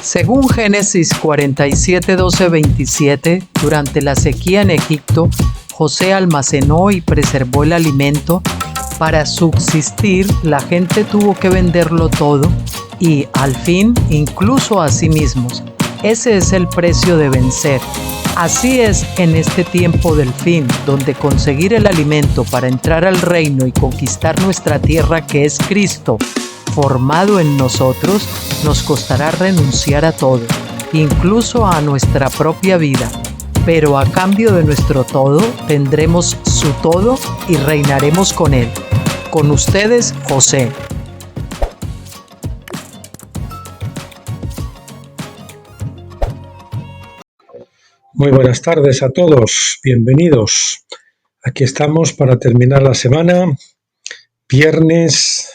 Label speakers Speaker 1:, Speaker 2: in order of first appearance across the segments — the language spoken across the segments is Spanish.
Speaker 1: Según Génesis 47, 12, 27, durante la sequía en Egipto, José almacenó y preservó el alimento. Para subsistir, la gente tuvo que venderlo todo y, al fin, incluso a sí mismos. Ese es el precio de vencer. Así es en este tiempo del fin, donde conseguir el alimento para entrar al reino y conquistar nuestra tierra, que es Cristo, formado en nosotros, nos costará renunciar a todo, incluso a nuestra propia vida. Pero a cambio de nuestro todo, tendremos su todo y reinaremos con él. Con ustedes, José.
Speaker 2: Muy buenas tardes a todos, bienvenidos. Aquí estamos para terminar la semana, viernes,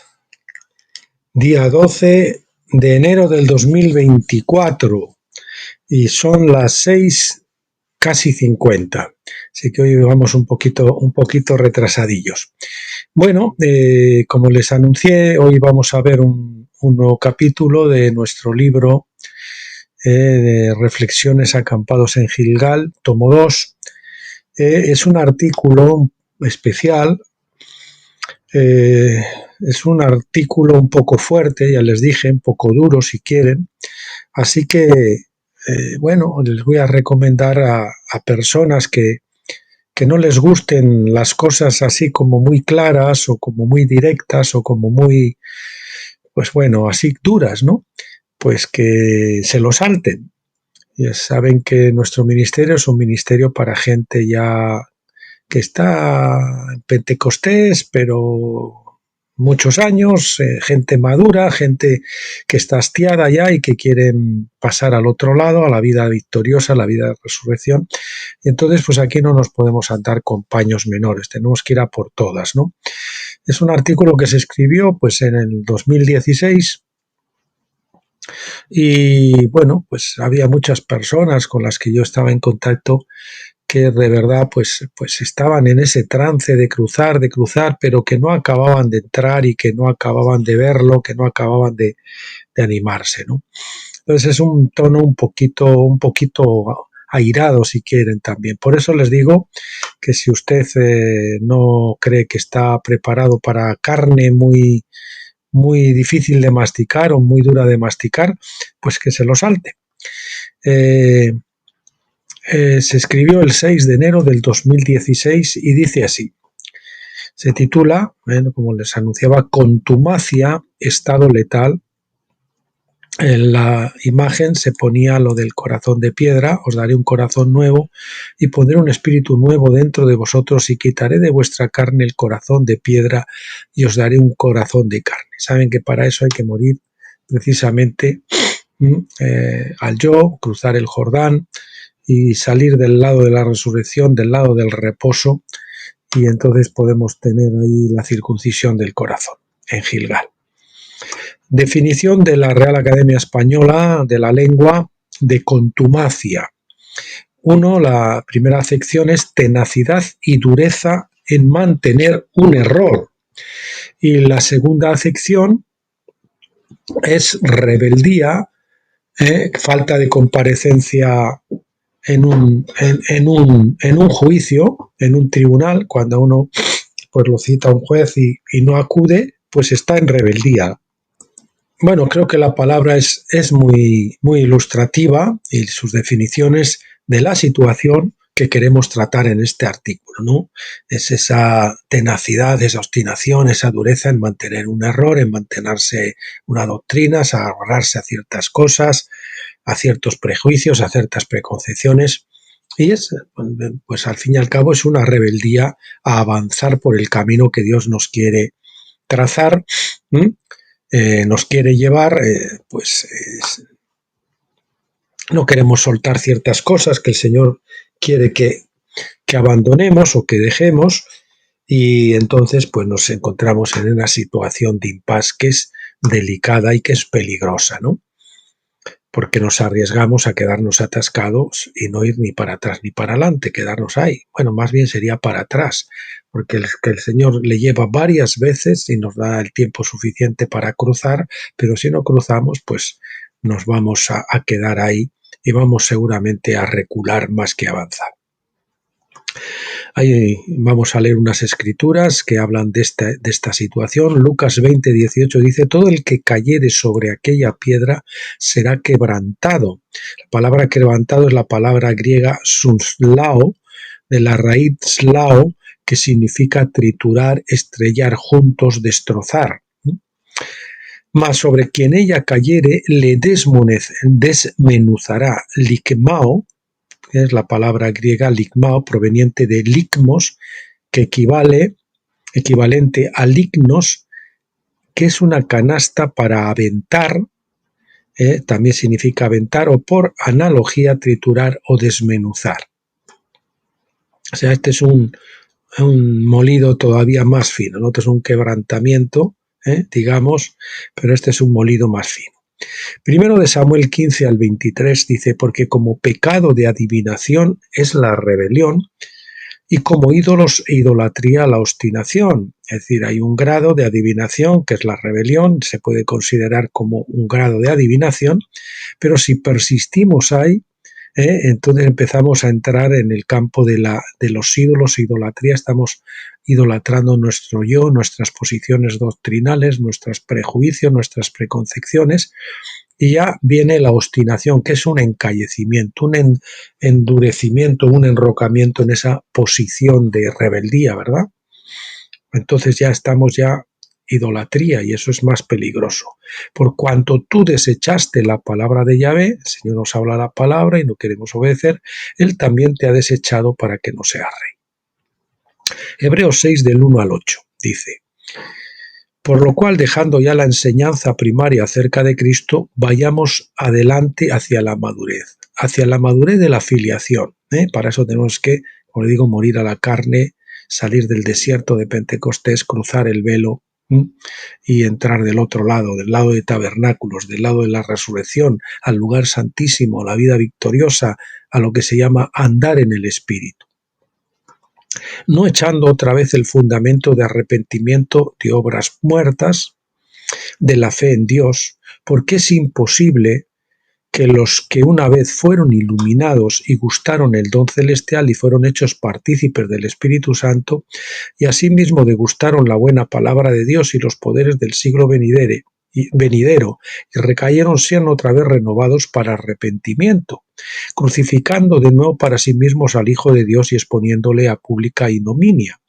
Speaker 2: día 12 de enero del 2024 y son las 6, casi 50. Así que hoy vamos un poquito retrasadillos. Bueno, como les anuncié, hoy vamos a ver un nuevo capítulo de nuestro libro de Reflexiones acampados en Gilgal, tomo 2. Es un artículo especial, es un artículo un poco fuerte, ya les dije, un poco duro si quieren, así que bueno, les voy a recomendar a personas que no les gusten las cosas así como muy claras o como muy directas o como muy, pues bueno, así duras, ¿no? Pues que se lo salten. Ya saben que nuestro ministerio es un ministerio para gente ya que está en Pentecostés, pero muchos años, gente madura, gente que está hastiada ya y que quieren pasar al otro lado, a la vida victoriosa, a la vida de resurrección. Y entonces, pues aquí no nos podemos andar con paños menores, tenemos que ir a por todas, ¿no? Es un artículo que se escribió pues en el 2016 y bueno, pues había muchas personas con las que yo estaba en contacto que de verdad pues estaban en ese trance de cruzar, pero que no acababan de entrar y que no acababan de verlo, que no acababan de animarse, ¿no? Entonces es un tono un poquito airado, si quieren, también. Por eso les digo que si usted no cree que está preparado para carne muy difícil de masticar o muy dura de masticar, pues que se lo salte. Se escribió el 6 de enero del 2016 y dice así. Se titula, como les anunciaba, Contumacia, estado letal. En la imagen se ponía lo del corazón de piedra, os daré un corazón nuevo y pondré un espíritu nuevo dentro de vosotros y quitaré de vuestra carne el corazón de piedra y os daré un corazón de carne. Saben que para eso hay que morir precisamente al yo, cruzar el Jordán y salir del lado de la resurrección, del lado del reposo, y entonces podemos tener ahí la circuncisión del corazón en Gilgal. Definición de la Real Academia Española de la Lengua de contumacia. 1. La primera acepción es tenacidad y dureza en mantener un error. Y la segunda acepción es rebeldía, falta de comparecencia en un juicio, en un tribunal, cuando uno pues lo cita a un juez y no acude, pues está en rebeldía. Bueno, creo que la palabra es muy ilustrativa y sus definiciones de la situación que queremos tratar en este artículo, ¿no? Es esa tenacidad, esa obstinación, esa dureza en mantener un error, en mantenerse una doctrina, a agarrarse a ciertas cosas, a ciertos prejuicios, a ciertas preconcepciones, y es, pues al fin y al cabo, es una rebeldía a avanzar por el camino que Dios nos quiere trazar, nos quiere llevar, no queremos soltar ciertas cosas que el Señor quiere que abandonemos o que dejemos, y entonces pues nos encontramos en una situación de impasse que es delicada y que es peligrosa, ¿no? Porque nos arriesgamos a quedarnos atascados y no ir ni para atrás ni para adelante, quedarnos ahí. Bueno, más bien sería para atrás, porque el Señor le lleva varias veces y nos da el tiempo suficiente para cruzar, pero si no cruzamos, pues nos vamos a quedar ahí y vamos seguramente a recular más que avanzar. Ahí vamos a leer unas escrituras que hablan de esta situación. Lucas 20:18 dice: todo el que cayere sobre aquella piedra será quebrantado. La palabra quebrantado es la palabra griega sunslao, de la raíz slao, que significa triturar, estrellar juntos, destrozar. Mas sobre quien ella cayere le desmenuzará. Likmao, que es la palabra griega ligmao, proveniente de ligmos, que equivalente a lignos, que es una canasta para aventar, también significa aventar, o por analogía triturar o desmenuzar. O sea, este es un molido todavía más fino, ¿no? Este es un quebrantamiento, digamos, pero este es un molido más fino. Primero de Samuel 15 al 23 dice: porque como pecado de adivinación es la rebelión, y como ídolos e idolatría la obstinación. Es decir, hay un grado de adivinación que es la rebelión, se puede considerar como un grado de adivinación, pero si persistimos ahí, entonces empezamos a entrar en el campo de los ídolos e idolatría. Estamos idolatrando nuestro yo, nuestras posiciones doctrinales, nuestros prejuicios, nuestras preconcepciones, y ya viene la obstinación, que es un encallecimiento, un endurecimiento, un enrocamiento en esa posición de rebeldía, ¿verdad? Entonces ya estamos idolatría, y eso es más peligroso. Por cuanto tú desechaste la palabra de Yahvé, el Señor nos habla la palabra y no queremos obedecer, Él también te ha desechado para que no seas rey. Hebreos 6 del 1 al 8 dice: por lo cual, dejando ya la enseñanza primaria acerca de Cristo, vayamos adelante hacia la madurez de la filiación. Para eso tenemos que, como le digo, morir a la carne, salir del desierto de Pentecostés, cruzar el velo y entrar del otro lado, del lado de tabernáculos, del lado de la resurrección, al lugar santísimo, a la vida victoriosa, a lo que se llama andar en el Espíritu. No echando otra vez el fundamento de arrepentimiento de obras muertas, de la fe en Dios, porque es imposible que los que una vez fueron iluminados y gustaron el don celestial y fueron hechos partícipes del Espíritu Santo, y asimismo degustaron la buena palabra de Dios y los poderes del siglo venidero, y recayeron, sean otra vez renovados para arrepentimiento, crucificando de nuevo para sí mismos al Hijo de Dios y exponiéndole a pública ignominia.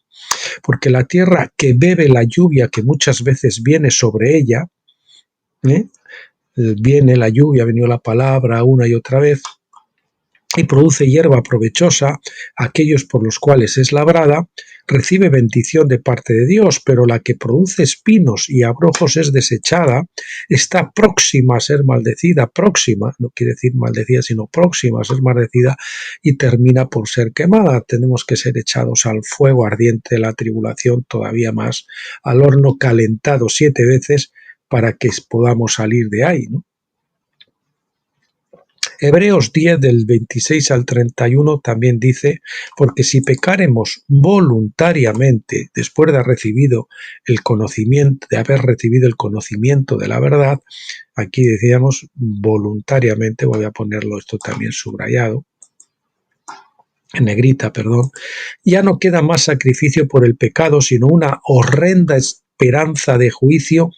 Speaker 2: Porque la tierra que bebe la lluvia que muchas veces viene sobre ella, viene la lluvia, ha venido la palabra una y otra vez, y produce hierba provechosa, aquellos por los cuales es labrada, recibe bendición de parte de Dios, pero la que produce espinos y abrojos es desechada, está próxima a ser maldecida, no quiere decir maldecida, sino próxima a ser maldecida, y termina por ser quemada. Tenemos que ser echados al fuego ardiente de la tribulación, todavía más, al horno calentado 7 veces, para que podamos salir de ahí, ¿no? Hebreos 10 del 26 al 31 también dice: porque si pecáremos voluntariamente después de haber recibido el conocimiento de la verdad, aquí decíamos voluntariamente, voy a ponerlo esto también subrayado, en negrita, perdón, ya no queda más sacrificio por el pecado, sino una horrenda esperanza de juicio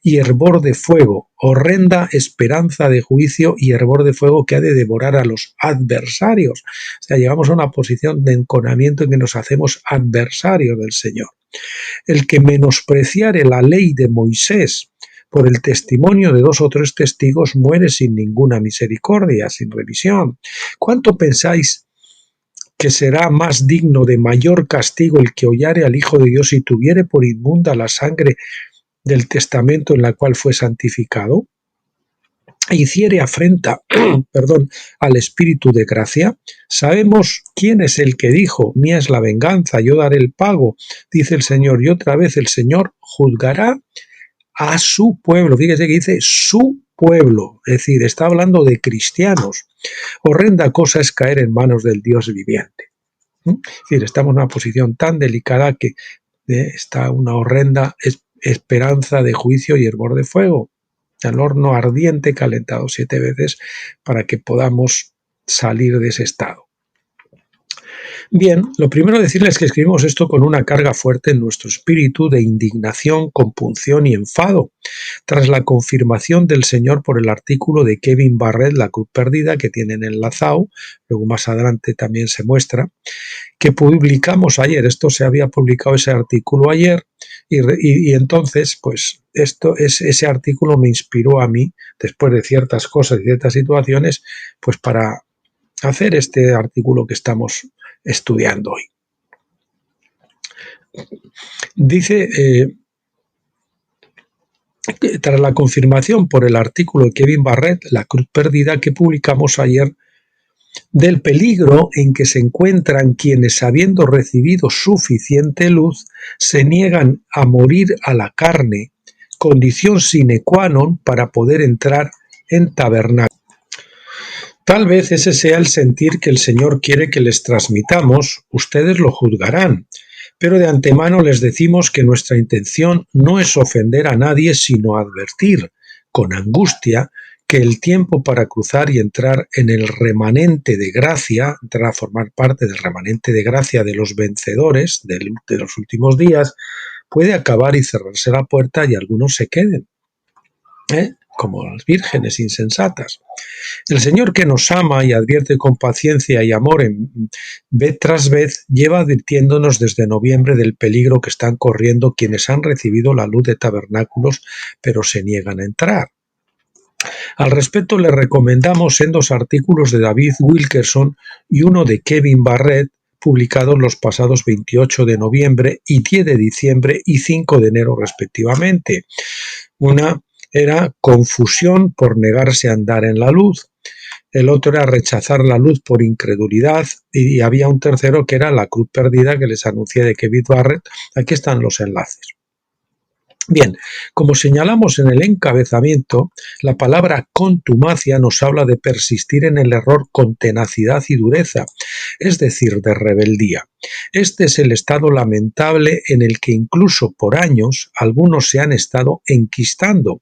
Speaker 2: y hervor de fuego, que ha de devorar a los adversarios. O sea, llegamos a una posición de enconamiento en que nos hacemos adversarios del Señor. El que menospreciare la ley de Moisés por el testimonio de 2 o 3 testigos muere sin ninguna misericordia, sin revisión. ¿Cuánto pensáis que será más digno de mayor castigo el que hollare al Hijo de Dios y tuviere por inmunda la sangre del testamento en la cual fue santificado? E hiciere afrenta al Espíritu de gracia? Sabemos quién es el que dijo: mía es la venganza, yo daré el pago, dice el Señor. Y otra vez el Señor juzgará a su pueblo. Fíjese que dice su pueblo, es decir, está hablando de cristianos. Horrenda cosa es caer en manos del Dios viviente. Es decir, estamos en una posición tan delicada que está una horrenda esperanza de juicio y hervor de fuego. al horno ardiente calentado 7 veces para que podamos salir de ese estado. Bien, lo primero decirles que escribimos esto con una carga fuerte en nuestro espíritu de indignación, compunción y enfado, tras la confirmación del Señor por el artículo de Kevin Barrett, La Cruz Perdida, que tienen enlazado, luego más adelante también se muestra, que publicamos ayer. Esto se había publicado ese artículo ayer y entonces pues ese artículo me inspiró a mí, después de ciertas cosas y ciertas situaciones, pues para hacer este artículo que estamos estudiando hoy. Dice, tras la confirmación por el artículo de Kevin Barrett, La Cruz Perdida, que publicamos ayer, del peligro en que se encuentran quienes, habiendo recibido suficiente luz, se niegan a morir a la carne, condición sine qua non para poder entrar en tabernáculo. Tal vez ese sea el sentir que el Señor quiere que les transmitamos, ustedes lo juzgarán, pero de antemano les decimos que nuestra intención no es ofender a nadie, sino advertir, con angustia, que el tiempo para cruzar y entrar en el remanente de gracia, entrar a formar parte del remanente de gracia de los vencedores de los últimos días, puede acabar y cerrarse la puerta y algunos se queden, como las vírgenes insensatas. El Señor, que nos ama y advierte con paciencia y amor vez tras vez, lleva advirtiéndonos desde noviembre del peligro que están corriendo quienes han recibido la luz de tabernáculos pero se niegan a entrar. Al respecto, le recomendamos en 2 artículos de David Wilkerson y uno de Kevin Barrett, publicados los pasados 28 de noviembre y 10 de diciembre y 5 de enero respectivamente. Una era confusión por negarse a andar en la luz, el otro era rechazar la luz por incredulidad y había un tercero que era La Cruz Perdida, que les anuncié de Kevin Barrett. Aquí están los enlaces. Bien, como señalamos en el encabezamiento, la palabra contumacia nos habla de persistir en el error con tenacidad y dureza, es decir, de rebeldía. Este es el estado lamentable en el que incluso por años algunos se han estado enquistando.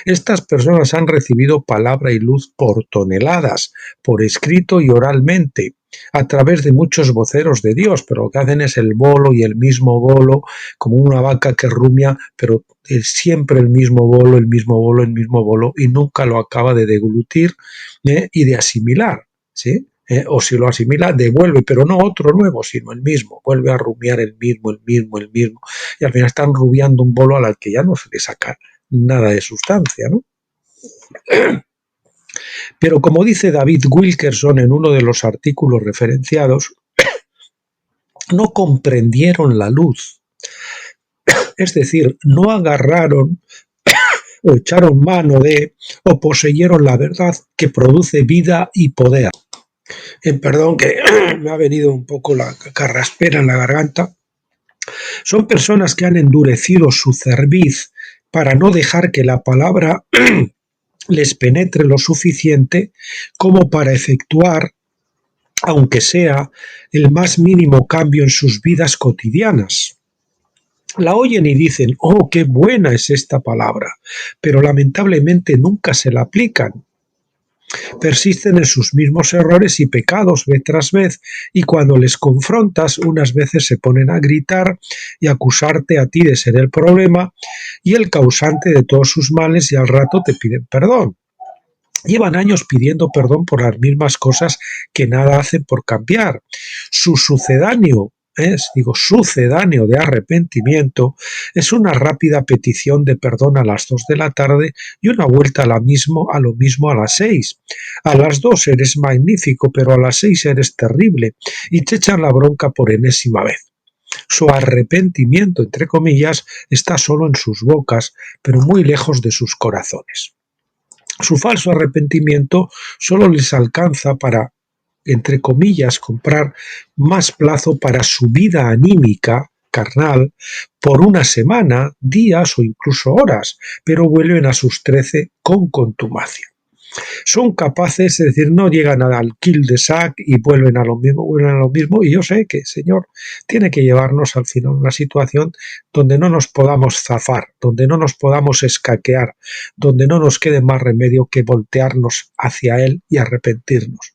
Speaker 2: Estas personas han recibido palabra y luz por toneladas, por escrito y oralmente, a través de muchos voceros de Dios, pero lo que hacen es el bolo y el mismo bolo, como una vaca que rumia, pero es siempre el mismo bolo, el mismo bolo, el mismo bolo, y nunca lo acaba de deglutir y de asimilar, ¿sí? O si lo asimila, devuelve, pero no otro nuevo, sino el mismo, vuelve a rumiar el mismo, y al final están rumiando un bolo al que ya no se le saca nada de sustancia, ¿no? Pero como dice David Wilkerson en uno de los artículos referenciados, no comprendieron la luz, es decir, no agarraron o echaron mano de o poseyeron la verdad que produce vida y poder. Perdón que me ha venido un poco la carraspera en la garganta. Son personas que han endurecido su cerviz para no dejar que la palabra les penetre lo suficiente como para efectuar, aunque sea el más mínimo cambio en sus vidas cotidianas. La oyen y dicen, oh, qué buena es esta palabra, pero lamentablemente nunca se la aplican. Persisten en sus mismos errores y pecados vez tras vez, y cuando les confrontas, unas veces se ponen a gritar y acusarte a ti de ser el problema y el causante de todos sus males, y al rato te piden perdón. Llevan años pidiendo perdón por las mismas cosas que nada hacen por cambiar. Su sucedáneo de arrepentimiento es una rápida petición de perdón a las 2 de la tarde y una vuelta a lo mismo a las 6. A las 2 eres magnífico, pero a las 6 eres terrible, y te echan la bronca por enésima vez. Su arrepentimiento, entre comillas, está solo en sus bocas, pero muy lejos de sus corazones. Su falso arrepentimiento solo les alcanza para, entre comillas, comprar más plazo para su vida anímica, carnal, por una semana, días o incluso horas, pero vuelven a sus 13 con contumacia. Son capaces, es decir, no llegan al kill de sac y vuelven a lo mismo, y yo sé que el Señor tiene que llevarnos al final a una situación donde no nos podamos zafar, donde no nos podamos escaquear, donde no nos quede más remedio que voltearnos hacia Él y arrepentirnos.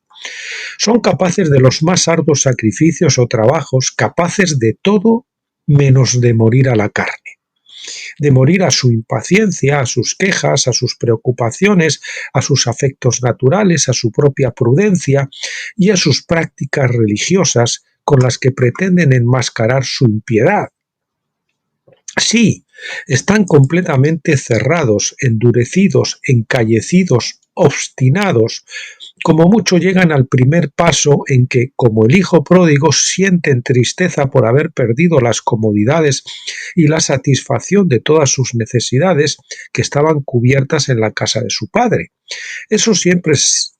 Speaker 2: Son capaces de los más arduos sacrificios o trabajos, capaces de todo menos de morir a la carne, de morir a su impaciencia, a sus quejas, a sus preocupaciones, a sus afectos naturales, a su propia prudencia y a sus prácticas religiosas con las que pretenden enmascarar su impiedad. Sí, están completamente cerrados, endurecidos, encallecidos, obstinados. Como mucho llegan al primer paso en que, como el hijo pródigo, sienten tristeza por haber perdido las comodidades y la satisfacción de todas sus necesidades que estaban cubiertas en la casa de su padre. Eso siempre es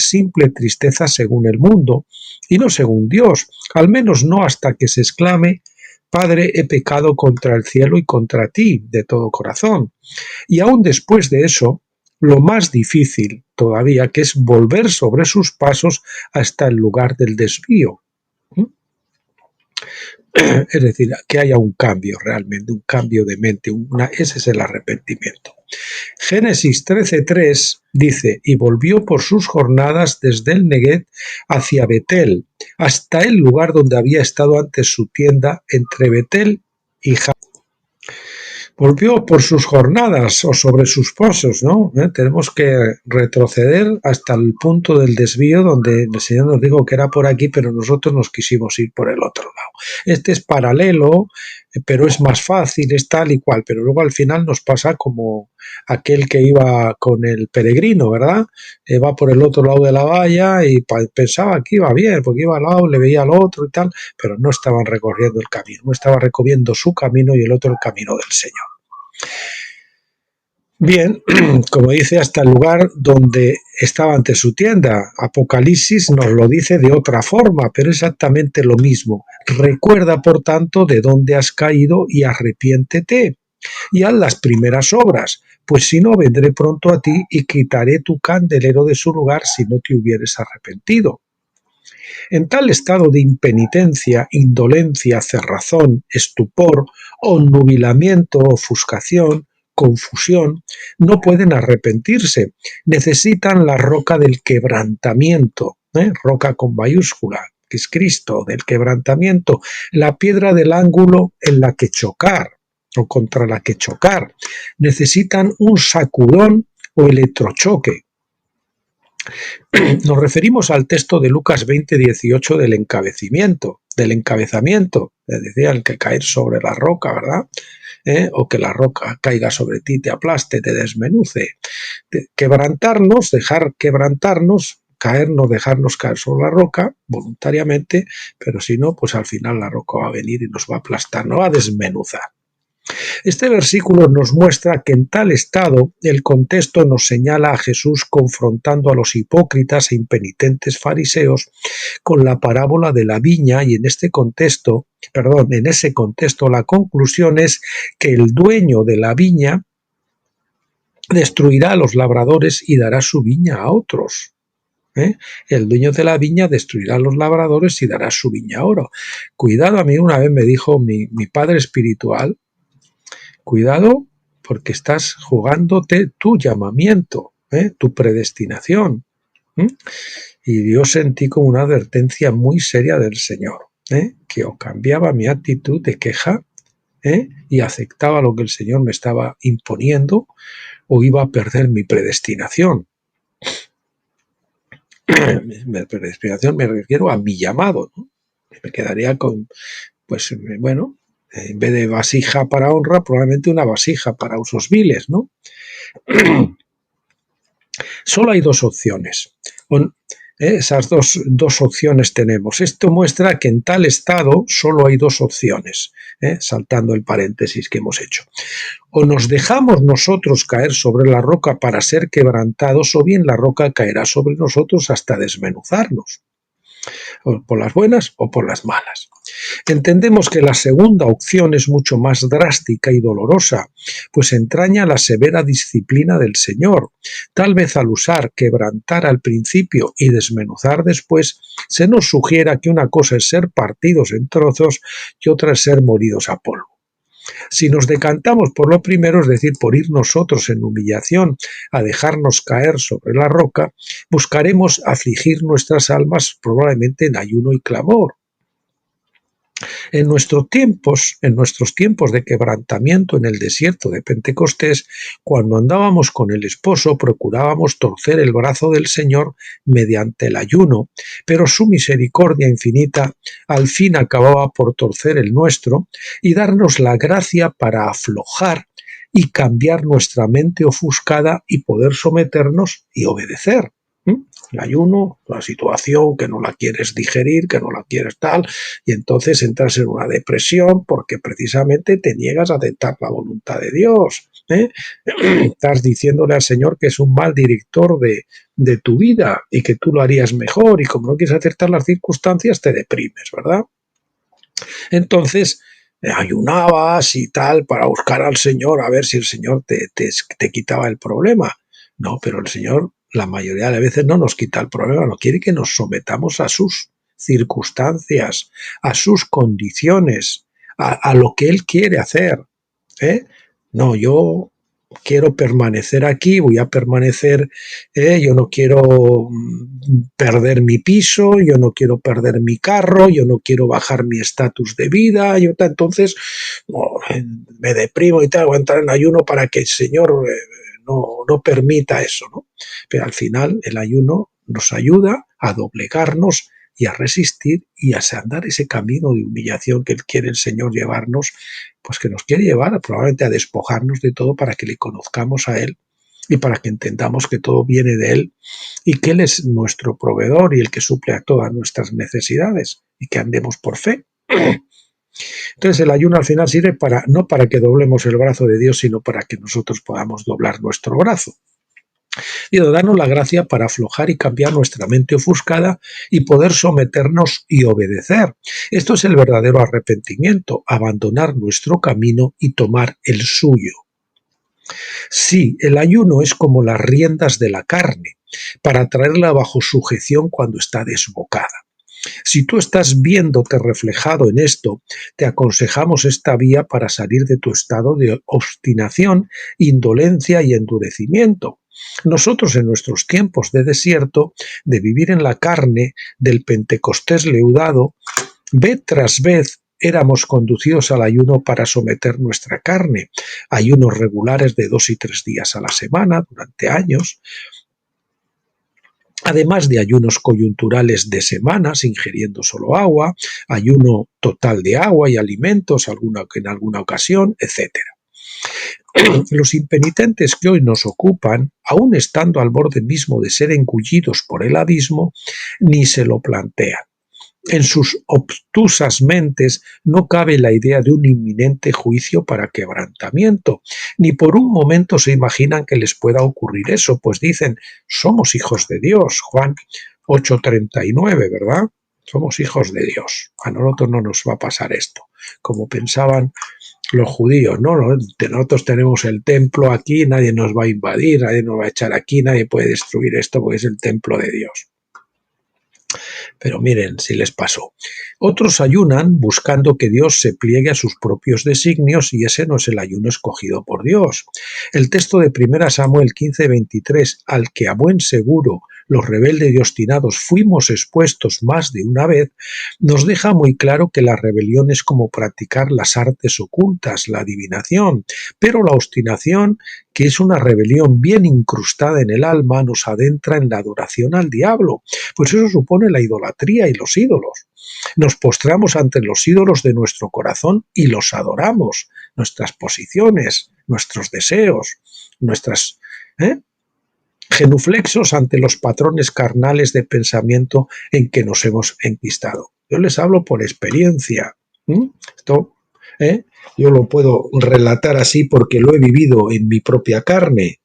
Speaker 2: simple tristeza según el mundo y no según Dios, al menos no hasta que se exclame: Padre, he pecado contra el cielo y contra ti de todo corazón. Y aún después de eso, lo más difícil todavía, que es volver sobre sus pasos hasta el lugar del desvío. Es decir, que haya un cambio realmente, un cambio de mente, ese es el arrepentimiento. Génesis 13:3 dice: y volvió por sus jornadas desde el Neguev hacia Betel, hasta el lugar donde había estado antes su tienda, entre Betel y Jai. Volvió por sus jornadas o sobre sus pasos, ¿no? Tenemos que retroceder hasta el punto del desvío donde el Señor nos dijo que era por aquí, pero nosotros nos quisimos ir por el otro lado. Este es paralelo, pero es más fácil, es tal y cual, pero luego al final nos pasa como aquel que iba con el peregrino, ¿verdad? Va por el otro lado de la valla y pensaba que iba bien, porque iba al lado, le veía al otro y tal, pero no estaban recorriendo el camino, no estaba recorriendo su camino y el otro el camino del Señor. Bien, como dice, hasta el lugar donde estaba antes su tienda. Apocalipsis nos lo dice de otra forma, pero exactamente lo mismo. Recuerda, por tanto, de dónde has caído y arrepiéntete. Y haz las primeras obras, pues si no, vendré pronto a ti y quitaré tu candelero de su lugar si no te hubieres arrepentido. En tal estado de impenitencia, indolencia, cerrazón, estupor, obnubilamiento, ofuscación, confusión, no pueden arrepentirse. Necesitan la roca del quebrantamiento, roca con mayúscula, que es Cristo, del quebrantamiento, la piedra del ángulo en la que chocar o contra la que chocar. Necesitan un sacudón o electrochoque. Nos referimos al texto de Lucas 20:18 del encabezamiento, decían que caer sobre la roca, ¿verdad? O que la roca caiga sobre ti, te aplaste, te desmenuce. Quebrantarnos, dejar quebrantarnos, caernos, dejarnos caer sobre la roca voluntariamente, pero si no, pues al final la roca va a venir y nos va a aplastar, nos va a desmenuzar. Este versículo nos muestra que en tal estado el contexto nos señala a Jesús confrontando a los hipócritas e impenitentes fariseos con la parábola de la viña, y en ese contexto la conclusión es que el dueño de la viña destruirá a los labradores y dará su viña a otros. El dueño de la viña destruirá a los labradores y dará su viña a oro. Cuidado, a mí una vez me dijo mi padre espiritual, cuidado porque estás jugándote tu llamamiento, tu predestinación. Y yo sentí como una advertencia muy seria del Señor, que o cambiaba mi actitud de queja y aceptaba lo que el Señor me estaba imponiendo, o iba a perder mi predestinación. Predestinación me refiero a mi llamado, ¿no? Me quedaría con, pues bueno, en vez de vasija para honra, probablemente una vasija para usos viles, ¿no? Solo hay dos opciones. Esas dos opciones tenemos. Esto muestra que en tal estado solo hay dos opciones, saltando el paréntesis que hemos hecho. O nos dejamos nosotros caer sobre la roca para ser quebrantados, o bien la roca caerá sobre nosotros hasta desmenuzarnos, o por las buenas o por las malas. Entendemos que la segunda opción es mucho más drástica y dolorosa, pues entraña la severa disciplina del Señor. Tal vez al usar quebrantar al principio y desmenuzar después, se nos sugiera que una cosa es ser partidos en trozos y otra es ser molidos a polvo. Si nos decantamos por lo primero, es decir, por ir nosotros en humillación a dejarnos caer sobre la roca, buscaremos afligir nuestras almas probablemente en ayuno y clamor. En nuestros tiempos de quebrantamiento en el desierto de Pentecostés, cuando andábamos con el esposo, procurábamos torcer el brazo del Señor mediante el ayuno, pero su misericordia infinita al fin acababa por torcer el nuestro y darnos la gracia para aflojar y cambiar nuestra mente ofuscada y poder someternos y obedecer. El ayuno, la situación que no la quieres digerir, que no la quieres tal, y entonces entras en una depresión porque precisamente te niegas a aceptar la voluntad de Dios. Estás diciéndole al Señor que es un mal director de tu vida y que tú lo harías mejor, y como no quieres aceptar las circunstancias te deprimes, ¿verdad? Entonces ayunabas y tal para buscar al Señor a ver si el Señor te quitaba el problema. No, pero el Señor la mayoría de las veces no nos quita el problema, no quiere que nos sometamos a sus circunstancias, a sus condiciones, a lo que Él quiere hacer. No, yo quiero permanecer aquí, voy a permanecer, yo no quiero perder mi piso, yo no quiero perder mi carro, yo no quiero bajar mi estatus de vida, entonces me deprimo y tal, voy a entrar en ayuno para que el Señor no permita eso, ¿no? Pero al final el ayuno nos ayuda a doblegarnos y a resistir y a andar ese camino de humillación que quiere el Señor llevarnos, pues que nos quiere llevar probablemente a despojarnos de todo para que le conozcamos a Él y para que entendamos que todo viene de Él y que Él es nuestro proveedor y el que suple a todas nuestras necesidades y que andemos por fe. Entonces el ayuno al final sirve no para que doblemos el brazo de Dios, sino para que nosotros podamos doblar nuestro brazo. Y darnos la gracia para aflojar y cambiar nuestra mente ofuscada y poder someternos y obedecer. Esto es el verdadero arrepentimiento, abandonar nuestro camino y tomar el suyo. Sí, el ayuno es como las riendas de la carne, para traerla bajo sujeción cuando está desbocada. Si tú estás viéndote reflejado en esto, te aconsejamos esta vía para salir de tu estado de obstinación, indolencia y endurecimiento. Nosotros en nuestros tiempos de desierto, de vivir en la carne, del Pentecostés leudado, vez tras vez éramos conducidos al ayuno para someter nuestra carne, ayunos regulares de 2 y 3 días a la semana durante años, además de ayunos coyunturales de semanas, ingiriendo solo agua, ayuno total de agua y alimentos en alguna ocasión, etc. Los impenitentes que hoy nos ocupan, aun estando al borde mismo de ser engullidos por el abismo, ni se lo plantean. En sus obtusas mentes no cabe la idea de un inminente juicio para quebrantamiento, ni por un momento se imaginan que les pueda ocurrir eso, pues dicen, somos hijos de Dios, Juan 8:39, ¿verdad? Somos hijos de Dios, a nosotros no nos va a pasar esto, como pensaban los judíos, ¿no? Nosotros tenemos el templo aquí, nadie nos va a invadir, nadie nos va a echar aquí, nadie puede destruir esto porque es el templo de Dios. Pero miren si les pasó. Otros ayunan buscando que Dios se pliegue a sus propios designios y ese no es el ayuno escogido por Dios. El texto de 1 Samuel 15:23, al que a buen seguro los rebeldes y obstinados fuimos expuestos más de una vez, nos deja muy claro que la rebelión es como practicar las artes ocultas, la adivinación, pero la obstinación, que es una rebelión bien incrustada en el alma, nos adentra en la adoración al diablo, pues eso supone la idolatría y los ídolos. Nos postramos ante los ídolos de nuestro corazón y los adoramos, nuestras posiciones, nuestros deseos, nuestras genuflexos ante los patrones carnales de pensamiento en que nos hemos enquistado. Yo les hablo por experiencia. Esto yo lo puedo relatar así porque lo he vivido en mi propia carne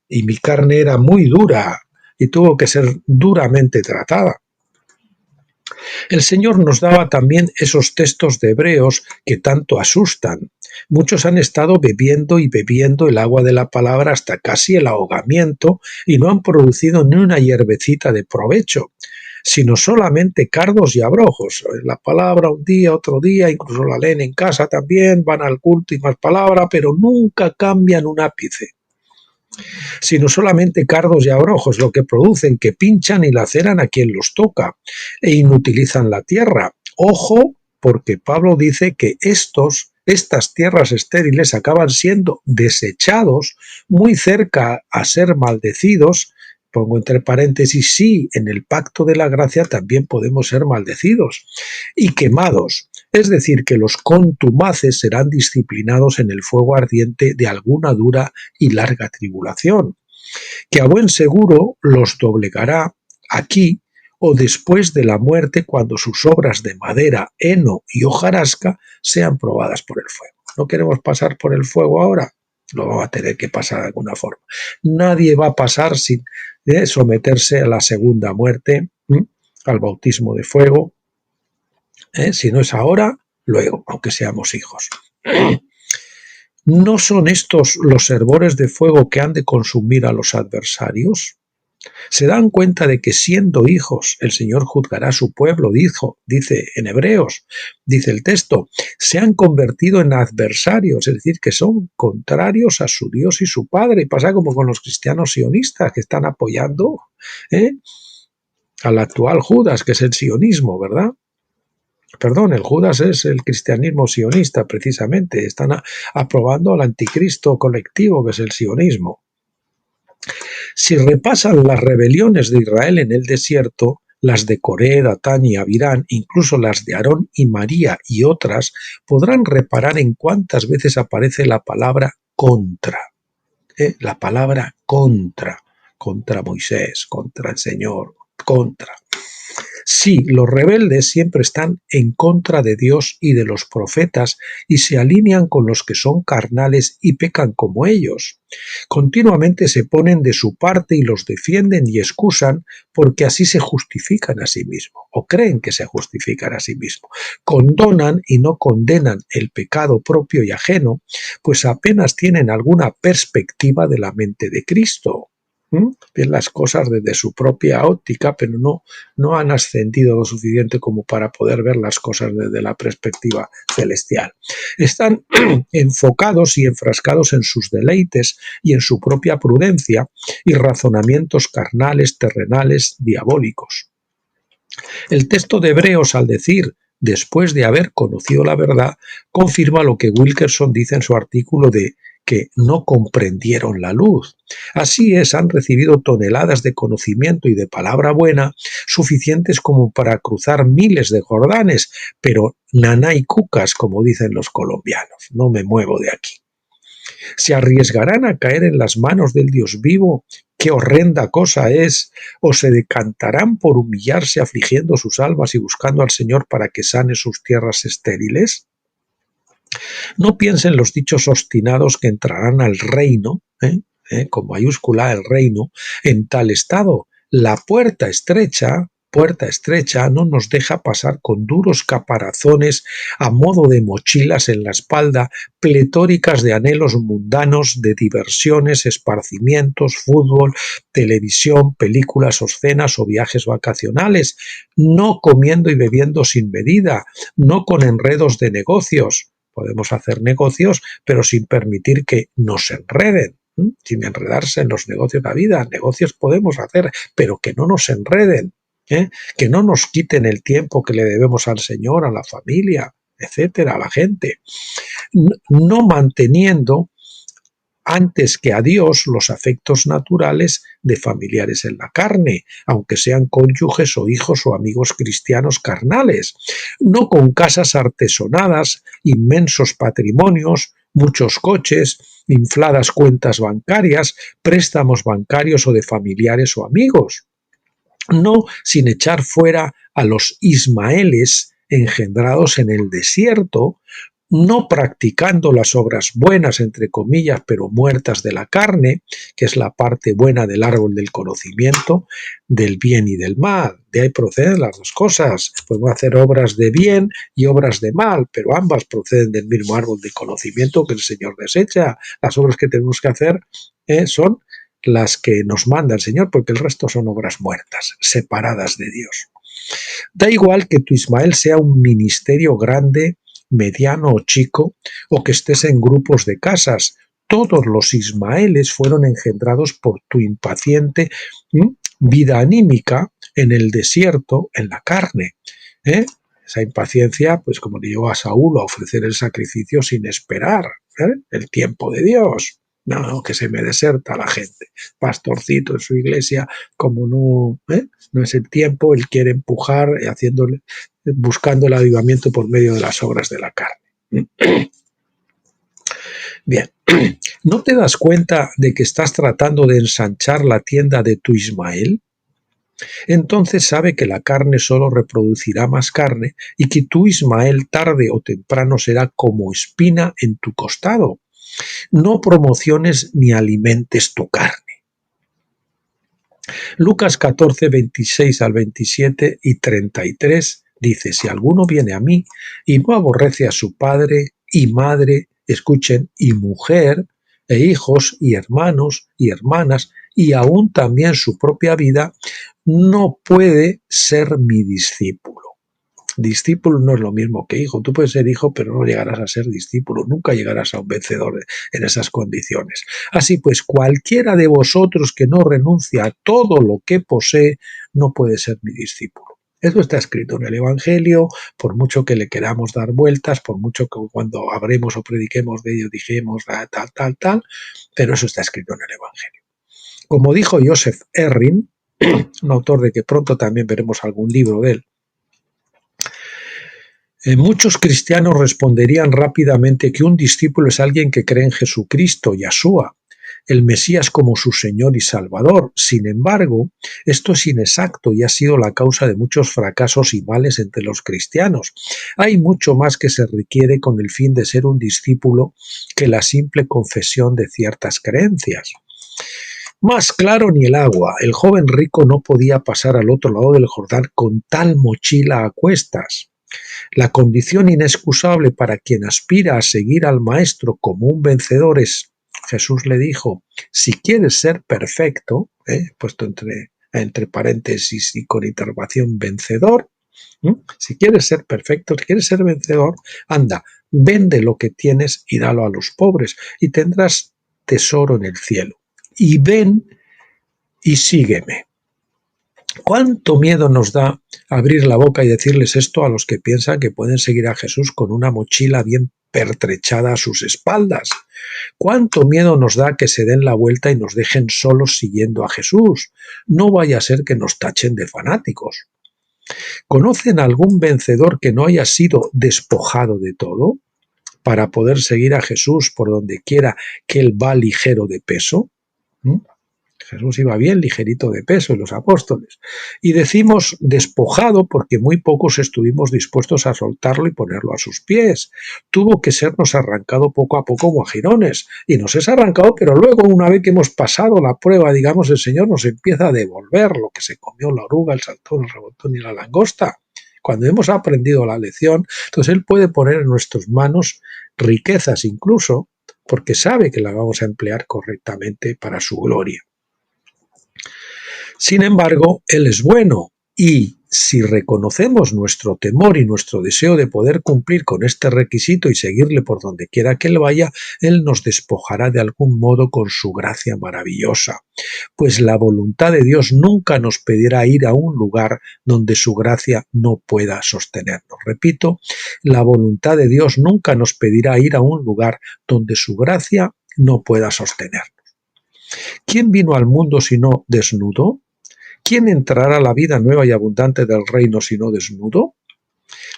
Speaker 2: y mi carne era muy dura y tuvo que ser duramente tratada. El Señor nos daba también esos textos de Hebreos que tanto asustan. Muchos han estado bebiendo y bebiendo el agua de la palabra hasta casi el ahogamiento y no han producido ni una hierbecita de provecho, sino solamente cardos y abrojos. La palabra un día, otro día, incluso la leen en casa también, van al culto y más palabra, pero nunca cambian un ápice, sino solamente cardos y abrojos, lo que producen que pinchan y laceran a quien los toca e inutilizan la tierra. Ojo, porque Pablo dice que estas tierras estériles acaban siendo desechados muy cerca a ser maldecidos. Pongo entre paréntesis, sí, en el pacto de la gracia también podemos ser maldecidos y quemados. Es decir, que los contumaces serán disciplinados en el fuego ardiente de alguna dura y larga tribulación, que a buen seguro los doblegará aquí o después de la muerte, cuando sus obras de madera, heno y hojarasca sean probadas por el fuego. ¿No queremos pasar por el fuego ahora? Lo vamos a tener que pasar de alguna forma. Nadie va a pasar sin someterse a la segunda muerte, al bautismo de fuego. Si no es ahora, luego, aunque seamos hijos. ¿No son estos los hervores de fuego que han de consumir a los adversarios? ¿Se dan cuenta de que siendo hijos el Señor juzgará a su pueblo? Dice en Hebreos, dice el texto, se han convertido en adversarios, es decir, que son contrarios a su Dios y su Padre. Y pasa como con los cristianos sionistas que están apoyando al actual Judas, que es el sionismo, ¿verdad? Perdón, el Judas es el cristianismo sionista, precisamente. Están aprobando al anticristo colectivo, que es el sionismo. Si repasan las rebeliones de Israel en el desierto, las de Coré, Datán y Abirán, incluso las de Aarón y María y otras, podrán reparar en cuántas veces aparece la palabra contra. La palabra contra Moisés, contra el Señor, contra. Sí, los rebeldes siempre están en contra de Dios y de los profetas y se alinean con los que son carnales y pecan como ellos. Continuamente se ponen de su parte y los defienden y excusan porque así se justifican a sí mismos, o creen que se justifican a sí mismos. Condonan y no condenan el pecado propio y ajeno, pues apenas tienen alguna perspectiva de la mente de Cristo. Ven las cosas desde su propia óptica, pero no han ascendido lo suficiente como para poder ver las cosas desde la perspectiva celestial. Están enfocados y enfrascados en sus deleites y en su propia prudencia y razonamientos carnales, terrenales, diabólicos. El texto de Hebreos, al decir después de haber conocido la verdad, confirma lo que Wilkerson dice en su artículo de que no comprendieron la luz. Así es, han recibido toneladas de conocimiento y de palabra buena, suficientes como para cruzar miles de Jordanes, pero nanay cucas, como dicen los colombianos, no me muevo de aquí. ¿Se arriesgarán a caer en las manos del Dios vivo? ¡Qué horrenda cosa es! ¿O se decantarán por humillarse afligiendo sus almas y buscando al Señor para que sane sus tierras estériles? No piensen los dichos obstinados que entrarán al reino, con mayúscula el reino, en tal estado. La puerta estrecha no nos deja pasar con duros caparazones a modo de mochilas en la espalda, pletóricas de anhelos mundanos, de diversiones, esparcimientos, fútbol, televisión, películas obscenas o viajes vacacionales, no comiendo y bebiendo sin medida, no con enredos de negocios. Podemos hacer negocios, pero sin permitir que nos enreden, sin enredarse en los negocios de la vida. Negocios podemos hacer, pero que no nos enreden, que no nos quiten el tiempo que le debemos al Señor, a la familia, etcétera, a la gente. No manteniendo antes que a Dios los afectos naturales de familiares en la carne, aunque sean cónyuges o hijos o amigos cristianos carnales, no con casas artesonadas, inmensos patrimonios, muchos coches, infladas cuentas bancarias, préstamos bancarios o de familiares o amigos, no sin echar fuera a los ismaeles engendrados en el desierto, no practicando las obras buenas, entre comillas, pero muertas de la carne, que es la parte buena del árbol del conocimiento, del bien y del mal. De ahí proceden las dos cosas. Podemos hacer obras de bien y obras de mal, pero ambas proceden del mismo árbol del conocimiento que el Señor desecha. Las obras que tenemos que hacer son las que nos manda el Señor, porque el resto son obras muertas, separadas de Dios. Da igual que tu Ismael sea un ministerio grande, mediano o chico, o que estés en grupos de casas. Todos los Ismaeles fueron engendrados por tu impaciente vida anímica en el desierto, en la carne. Esa impaciencia, pues como le llevó a Saúl a ofrecer el sacrificio sin esperar el tiempo de Dios. No, que se me deserta la gente. Pastorcito en su iglesia, como no es el tiempo, él quiere empujar, buscando el avivamiento por medio de las obras de la carne. Bien, ¿no te das cuenta de que estás tratando de ensanchar la tienda de tu Ismael? Entonces sabe que la carne solo reproducirá más carne y que tu Ismael tarde o temprano será como espina en tu costado. No promociones ni alimentes tu carne. Lucas 14, 26 al 27 y 33 dice, si alguno viene a mí y no aborrece a su padre y madre, escuchen, y mujer, e hijos, y hermanos, y hermanas, y aún también su propia vida, no puede ser mi discípulo. Discípulo no es lo mismo que hijo. Tú puedes ser hijo, pero no llegarás a ser discípulo. Nunca llegarás a un vencedor en esas condiciones. Así pues, cualquiera de vosotros que no renuncia a todo lo que posee, no puede ser mi discípulo. Eso está escrito en el Evangelio, por mucho que le queramos dar vueltas, por mucho que cuando hablemos o prediquemos de ello dijimos tal, pero eso está escrito en el Evangelio. Como dijo Joseph Erring, un autor de que pronto también veremos algún libro de él, muchos cristianos responderían rápidamente que un discípulo es alguien que cree en Jesucristo, Yahshua, el Mesías como su Señor y Salvador. Sin embargo, esto es inexacto y ha sido la causa de muchos fracasos y males entre los cristianos. Hay mucho más que se requiere con el fin de ser un discípulo que la simple confesión de ciertas creencias. Más claro ni el agua, el joven rico no podía pasar al otro lado del Jordán con tal mochila a cuestas. La condición inexcusable para quien aspira a seguir al Maestro como un vencedor es, Jesús le dijo, si quieres ser perfecto, puesto entre paréntesis y con interrogación vencedor, si quieres ser perfecto, si quieres ser vencedor, anda, vende lo que tienes y dalo a los pobres y tendrás tesoro en el cielo. Y ven y sígueme. ¿Cuánto miedo nos da abrir la boca y decirles esto a los que piensan que pueden seguir a Jesús con una mochila bien pertrechada a sus espaldas? ¿Cuánto miedo nos da que se den la vuelta y nos dejen solos siguiendo a Jesús? No vaya a ser que nos tachen de fanáticos. ¿Conocen algún vencedor que no haya sido despojado de todo para poder seguir a Jesús por donde quiera que él va ligero de peso? Jesús iba bien ligerito de peso y los apóstoles. Y decimos despojado porque muy pocos estuvimos dispuestos a soltarlo y ponerlo a sus pies. Tuvo que sernos arrancado poco a poco como a jirones. Y nos es arrancado, pero luego una vez que hemos pasado la prueba, digamos, el Señor nos empieza a devolver lo que se comió la oruga, el saltón, el rebotón y la langosta. Cuando hemos aprendido la lección, entonces Él puede poner en nuestras manos riquezas incluso, porque sabe que las vamos a emplear correctamente para su gloria. Sin embargo, Él es bueno y si reconocemos nuestro temor y nuestro deseo de poder cumplir con este requisito y seguirle por donde quiera que Él vaya, Él nos despojará de algún modo con su gracia maravillosa. Pues la voluntad de Dios nunca nos pedirá ir a un lugar donde su gracia no pueda sostenernos. Repito, la voluntad de Dios nunca nos pedirá ir a un lugar donde su gracia no pueda sostenernos. ¿Quién vino al mundo sino desnudo? ¿Quién entrará a la vida nueva y abundante del reino sino desnudo?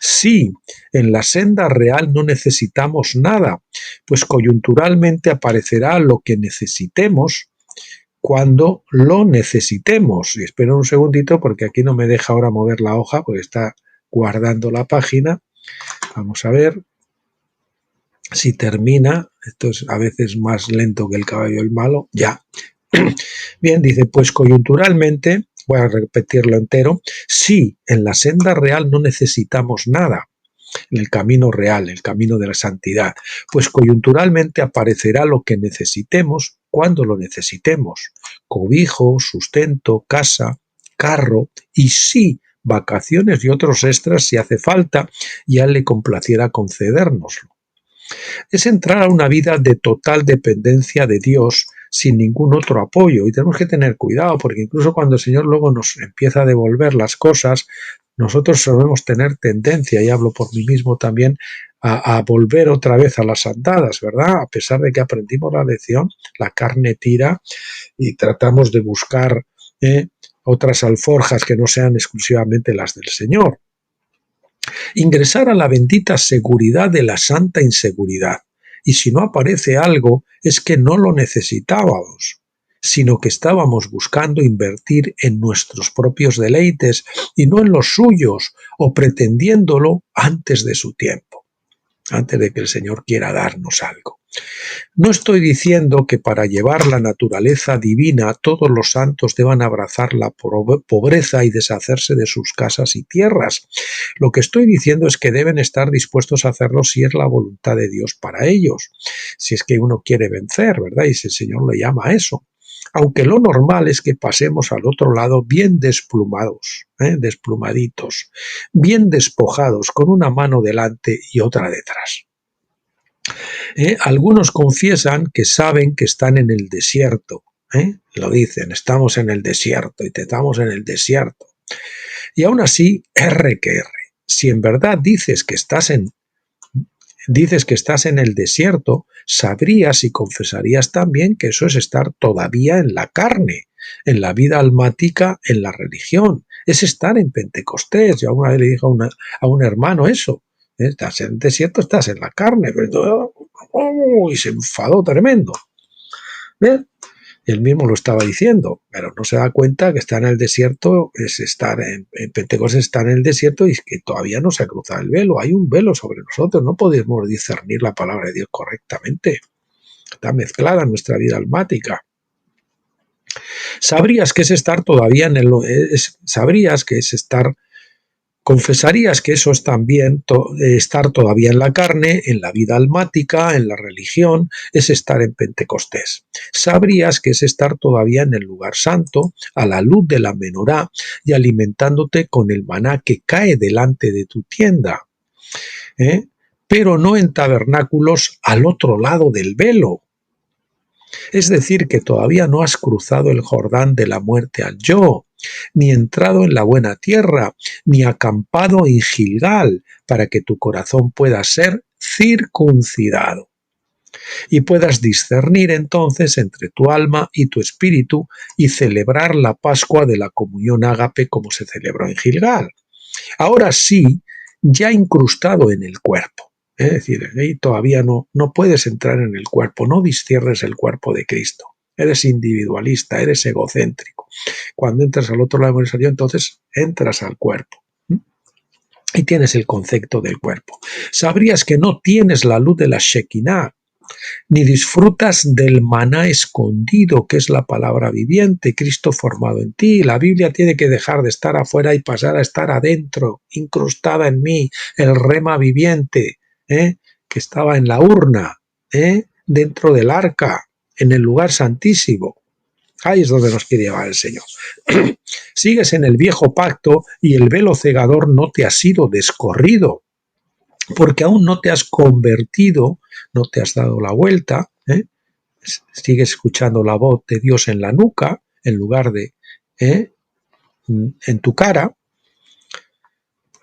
Speaker 2: Sí, en la senda real no necesitamos nada, pues coyunturalmente aparecerá lo que necesitemos cuando lo necesitemos. Y espero un segundito porque aquí no me deja ahora mover la hoja porque está guardando la página. Vamos a ver. si termina, esto es a veces más lento que el caballo del malo, ya. Bien, dice, pues coyunturalmente, voy a repetirlo entero, sí, en la senda real no necesitamos nada, en el camino real, el camino de la santidad, pues coyunturalmente aparecerá lo que necesitemos cuando lo necesitemos, cobijo, sustento, casa, carro y sí, vacaciones y otros extras si hace falta y a él le complaciera concedérnoslo. Es entrar a una vida de total dependencia de Dios sin ningún otro apoyo. Y tenemos que tener cuidado, porque incluso cuando el Señor luego nos empieza a devolver las cosas, nosotros solemos tener tendencia, y hablo por mí mismo también, a volver otra vez a las andadas, ¿verdad? A pesar de que aprendimos la lección, la carne tira y tratamos de buscar otras alforjas que no sean exclusivamente las del Señor. Ingresar a la bendita seguridad de la santa inseguridad. Y si no aparece algo, es que no lo necesitábamos, sino que estábamos buscando invertir en nuestros propios deleites y no en los suyos, o pretendiéndolo antes de su tiempo, antes de que el Señor quiera darnos algo. No estoy diciendo que para llevar la naturaleza divina todos los santos deban abrazar la pobreza y deshacerse de sus casas y tierras. Lo que estoy diciendo es que deben estar dispuestos a hacerlo si es la voluntad de Dios para ellos, si es que uno quiere vencer, ¿verdad? Y si el Señor le llama a eso. Aunque lo normal es que pasemos al otro lado bien desplumados, desplumaditos, bien despojados, con una mano delante y otra detrás. Algunos confiesan que saben que están en el desierto. Lo dicen, estamos en el desierto y estamos en el desierto. Y aún así, R que R. Si en verdad dices que estás en el desierto, sabrías y confesarías también que eso es estar todavía en la carne, en la vida almática, en la religión. Es estar en Pentecostés. Yo una vez le dije a un hermano eso. Estás en el desierto, estás en la carne. Y se enfadó tremendo. ¿Ves? Él mismo lo estaba diciendo, pero no se da cuenta que estar en el desierto es estar en Pentecostés, estar en el desierto y que todavía no se ha cruzado el velo. Hay un velo sobre nosotros, no podemos discernir la palabra de Dios correctamente. Está mezclada en nuestra vida almática. Sabrías que es estar todavía confesarías que eso es también estar todavía en la carne, en la vida almática, en la religión, es estar en Pentecostés. Sabrías que es estar todavía en el lugar santo, a la luz de la menorá y alimentándote con el maná que cae delante de tu tienda. Pero no en tabernáculos al otro lado del velo. Es decir, que todavía no has cruzado el Jordán de la muerte al yo, ni entrado en la buena tierra, ni acampado en Gilgal, para que tu corazón pueda ser circuncidado y puedas discernir entonces entre tu alma y tu espíritu y celebrar la Pascua de la comunión ágape como se celebró en Gilgal. Ahora sí, ya incrustado en el cuerpo. Es decir, ahí todavía no puedes entrar en el cuerpo, no disciernes el cuerpo de Cristo. Eres individualista, eres egocéntrico. Cuando entras al otro lado del Señor, entonces entras al cuerpo. Y tienes el concepto del cuerpo. Sabrías que no tienes la luz de la Shekinah, ni disfrutas del maná escondido, que es la palabra viviente, Cristo formado en ti. La Biblia tiene que dejar de estar afuera y pasar a estar adentro, incrustada en mí, el rema viviente, que estaba en la urna, dentro del arca, en el lugar santísimo. Ahí es donde nos quiere llevar el Señor. Sigues en el viejo pacto y el velo cegador no te ha sido descorrido, porque aún no te has convertido, no te has dado la vuelta, sigues escuchando la voz de Dios en la nuca, en lugar de en tu cara,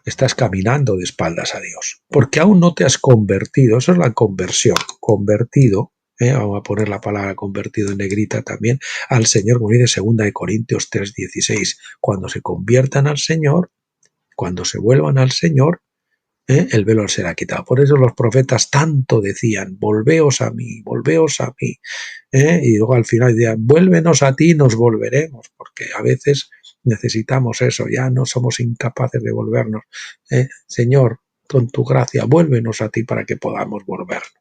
Speaker 2: estás caminando de espaldas a Dios, porque aún no te has convertido. Eso es la conversión, convertido, vamos a poner la palabra convertido en negrita también, al Señor, como dice 2 de Corintios 3:16, cuando se conviertan al Señor, cuando se vuelvan al Señor, el velo será quitado. Por eso los profetas tanto decían, volveos a mí, y luego al final decían, vuélvenos a ti, nos volveremos, porque a veces necesitamos eso, ya no somos incapaces de volvernos. Señor, con tu gracia, vuélvenos a ti para que podamos volvernos.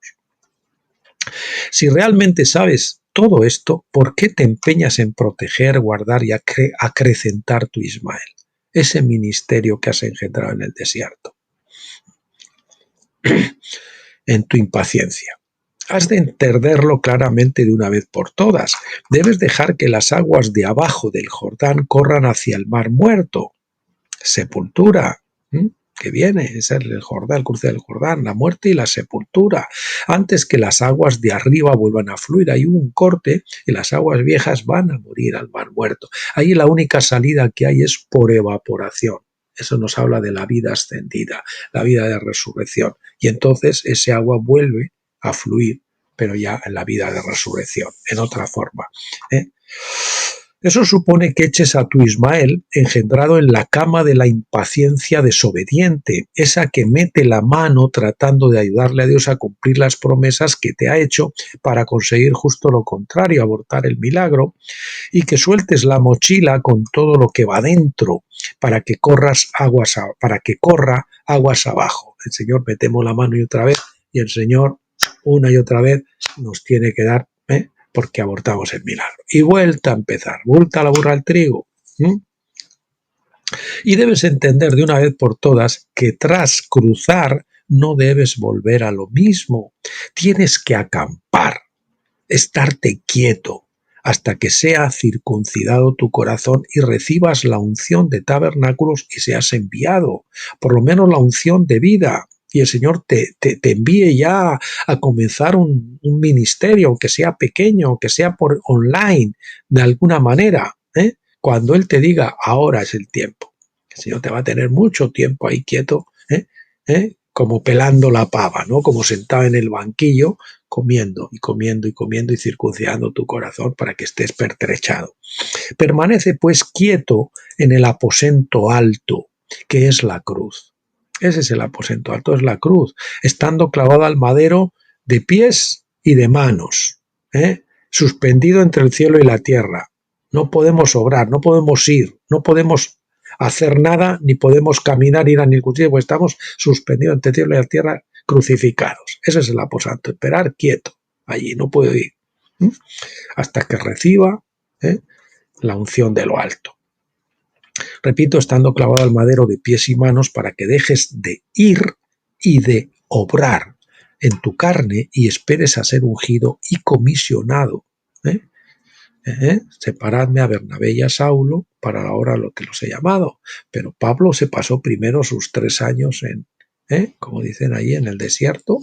Speaker 2: Si realmente sabes todo esto, ¿por qué te empeñas en proteger, guardar y acrecentar tu Ismael? Ese ministerio que has engendrado en el desierto, en tu impaciencia. Has de entenderlo claramente de una vez por todas. Debes dejar que las aguas de abajo del Jordán corran hacia el mar muerto. Sepultura. Que viene, es el Jordán, el cruce del Jordán, la muerte y la sepultura, antes que las aguas de arriba vuelvan a fluir. Hay un corte y las aguas viejas van a morir al mar muerto. Ahí la única salida que hay es por evaporación. Eso nos habla de la vida ascendida, la vida de resurrección. Y entonces ese agua vuelve a fluir, pero ya en la vida de resurrección, en otra forma. Eso supone que eches a tu Ismael engendrado en la cama de la impaciencia desobediente, esa que mete la mano tratando de ayudarle a Dios a cumplir las promesas que te ha hecho para conseguir justo lo contrario, abortar el milagro, y que sueltes la mochila con todo lo que va dentro para que corra aguas abajo. El Señor metemos la mano y otra vez, y el Señor una y otra vez nos tiene que dar, porque abortamos el milagro. Y vuelta a empezar, vuelta a la burra al trigo. Y debes entender de una vez por todas que tras cruzar no debes volver a lo mismo. Tienes que acampar, estarte quieto, hasta que sea circuncidado tu corazón y recibas la unción de tabernáculos y seas enviado, por lo menos la unción de vida. Y el Señor te envíe ya a comenzar un ministerio, aunque sea pequeño, aunque sea por online, de alguna manera, cuando Él te diga, ahora es el tiempo. El Señor te va a tener mucho tiempo ahí quieto, como pelando la pava, ¿no? Como sentado en el banquillo, comiendo y comiendo y comiendo y circuncidando tu corazón para que estés pertrechado. Permanece pues quieto en el aposento alto, que es la cruz. Ese es el aposento alto, es la cruz, estando clavado al madero de pies y de manos, suspendido entre el cielo y la tierra. No podemos obrar, no podemos ir, no podemos hacer nada, ni podemos caminar, ir a ningún sitio, porque estamos suspendidos entre el cielo y la tierra, crucificados. Ese es el aposento, esperar quieto, allí, no puedo ir, hasta que reciba la unción de lo alto. Repito, estando clavado al madero de pies y manos para que dejes de ir y de obrar en tu carne y esperes a ser ungido y comisionado. Separadme a Bernabé y a Saulo para la hora a lo que los he llamado. Pero Pablo se pasó primero sus 3 años como dicen ahí, en el desierto,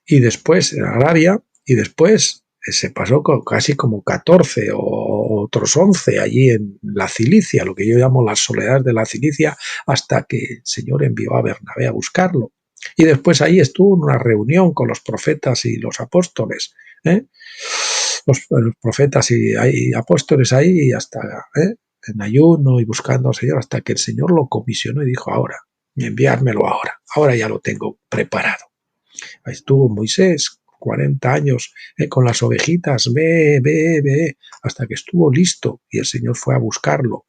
Speaker 2: y después en Arabia, y después se pasó casi como 14 o otros 11 allí en la Cilicia, lo que yo llamo las soledades de la Cilicia, hasta que el Señor envió a Bernabé a buscarlo. Y después ahí estuvo en una reunión con los profetas y los apóstoles, los profetas y apóstoles ahí, hasta en ayuno y buscando al Señor, hasta que el Señor lo comisionó y dijo, ahora, enviármelo ahora ya lo tengo preparado. Ahí estuvo Moisés 40 años con las ovejitas, ve, hasta que estuvo listo y el Señor fue a buscarlo.